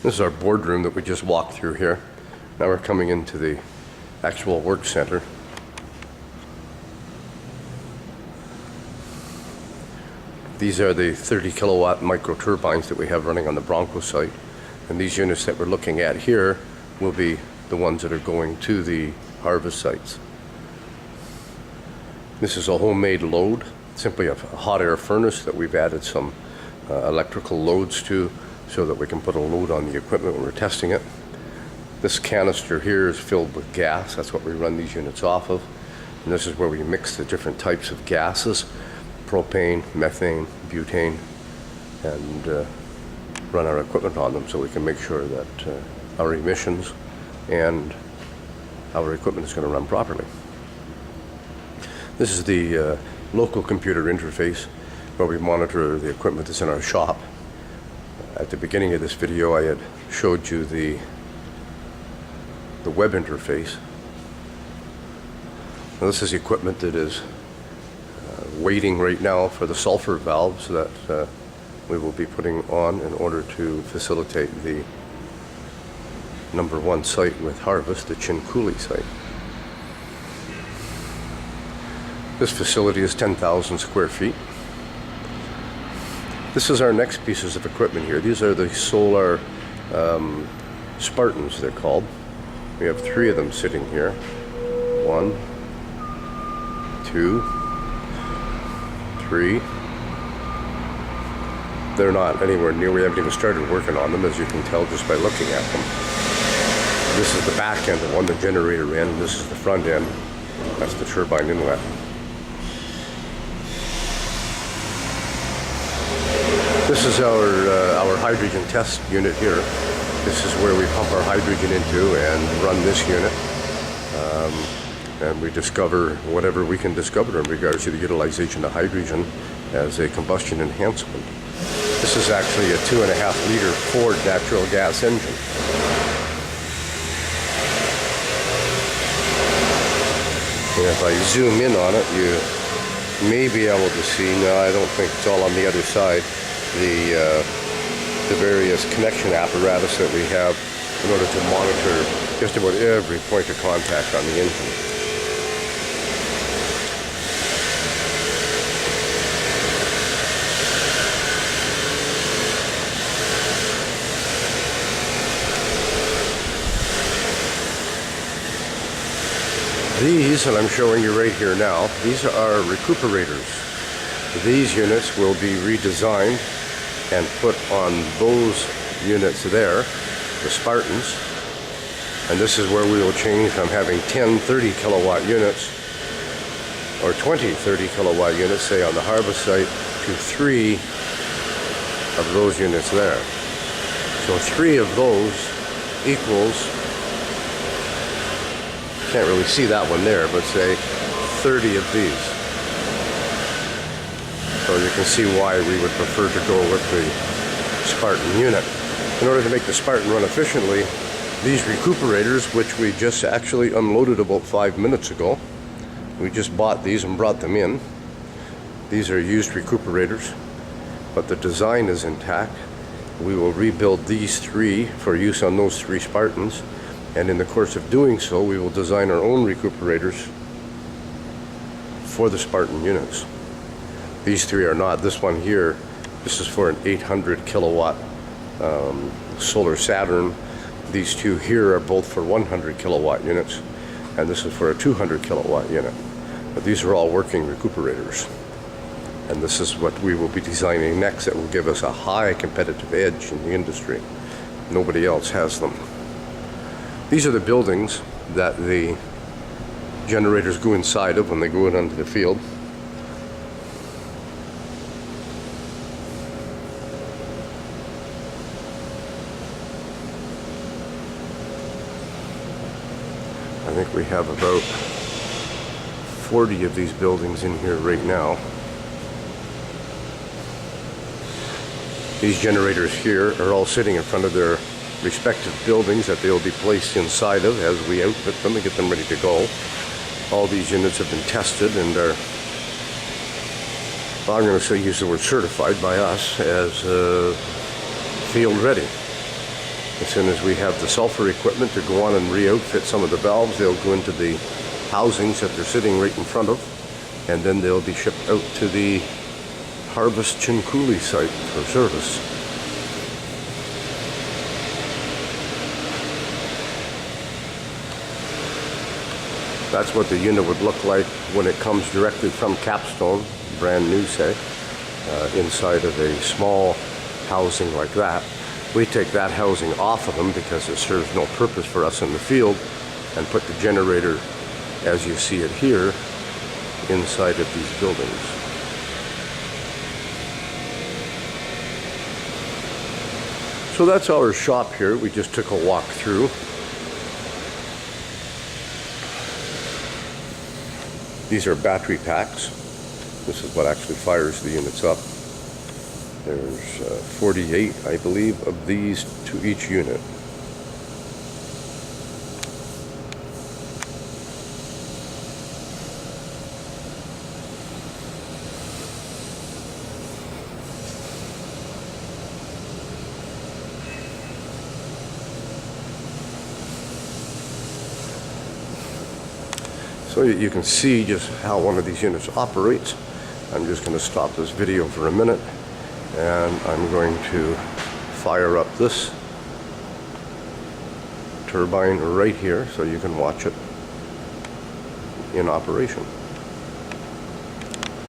This is our boardroom that we just walked through here. Now we're coming into the actual work center. These are the 30 kilowatt micro turbines that we have running on the Bronco site. And these units that we're looking at here will be the ones that are going to the harvest sites. This is a homemade load, simply a hot air furnace that we've added some electrical loads to so that we can put a load on the equipment when we're testing it. This canister here is filled with gas. That's what we run these units off of. And this is where we mix the different types of gases, propane, methane, butane, and run our equipment on them so we can make sure that our emissions and our equipment is going to run properly. This is the local computer interface where we monitor the equipment that's in our shop. At the beginning of this video, I had showed you the web interface. Now, this is equipment that is waiting right now for the sulfur valves that we will be putting on in order to facilitate the #1 site with harvest, the Chincooley site. This facility is 10,000 square feet. This is our next pieces of equipment here. These are the solar Spartans, they're called. We have 3 of them sitting here. 1, 2, 3. They're not anywhere near. We haven't even started working on them, as you can tell just by looking at them. This is the back end of one, the generator end. This is the front end. That's the turbine inlet. This is our hydrogen test unit here. This is where we pump our hydrogen into and run this unit. And we discover whatever we can discover in regards to the utilization of hydrogen as a combustion enhancement. This is actually a 2.5 liter Ford natural gas engine. And if I zoom in on it, you may be able to see, no, I don't think it's all on the other side, the various connection apparatus that we have in order to monitor just about every point of contact on the engine. These, and I'm showing you right here now, these are recuperators. These units will be redesigned and put on those units there, the Spartans. And this is where we will change from having 10 30 kilowatt units or 20 30 kilowatt units, say on the harvest site, to 3 of those units there. So 3 of those equals, can't really see that one there, but say 30 of these. So you can see why we would prefer to go with the Spartan unit. In order to make the Spartan run efficiently, these recuperators, which we just actually unloaded about 5 minutes ago, we just bought these and brought them in. These are used recuperators, but the design is intact. We will rebuild these 3 for use on those 3 Spartans. And in the course of doing so, we will design our own recuperators for the Spartan units. These 3 are not. This one here, this is for an 800 kilowatt solar Saturn. These 2 here are both for 100 kilowatt units, and this is for a 200 kilowatt unit. But these are all working recuperators. And this is what we will be designing next that will give us a high competitive edge in the industry. Nobody else has them. These are the buildings that the generators go inside of when they go out onto the field. I think we have about 40 of these buildings in here right now. These generators here are all sitting in front of their respective buildings that they'll be placed inside of as we outfit them and get them ready to go. All these units have been tested and are, well, I'm going to say use the word certified by us as field ready. As soon as we have the sulfur equipment to go on and re-outfit some of the valves, they'll go into the housings that they're sitting right in front of, and then they'll be shipped out to the Harvest Chincooley site for service. That's what the unit would look like when it comes directly from Capstone, brand new say, inside of a small housing like that. We take that housing off of them because it serves no purpose for us in the field, and put the generator, as you see it here, inside of these buildings. So that's our shop here. We just took a walk through. These are battery packs. This is what actually fires the units up. There's 48, I believe, of these to each unit. So you can see just how one of these units operates. I'm just going to stop this video for a minute, and I'm going to fire up this turbine right here so you can watch it in operation.